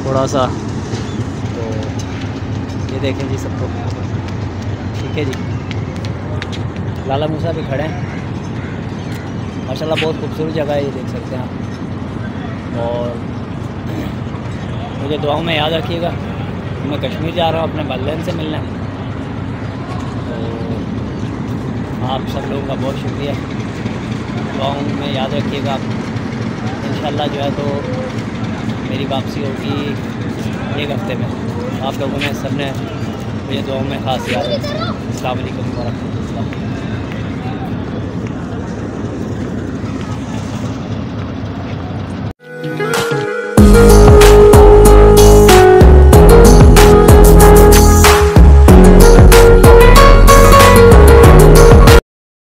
थोड़ा सा। तो ये देखें जी सबको, ठीक है जी। लाला मूसा भी खड़े हैं, माशाल्लाह बहुत खूबसूरत जगह है, ये देख सकते हैं आप। और मुझे दुआओं में याद रखिएगा, मैं कश्मीर जा रहा हूँ अपने वालिदैन से मिलने। तो आप सब लोगों का बहुत शुक्रिया, दुआओं में याद रखिएगा आप। इंशाल्लाह जो है तो मेरी वापसी होगी 1 हफ़्ते में। आप लोगों ने सब ने मुझे दुआओं में ख़ास याद रखा। अस्सलाम वालेकुम व रहमतुल्लाह।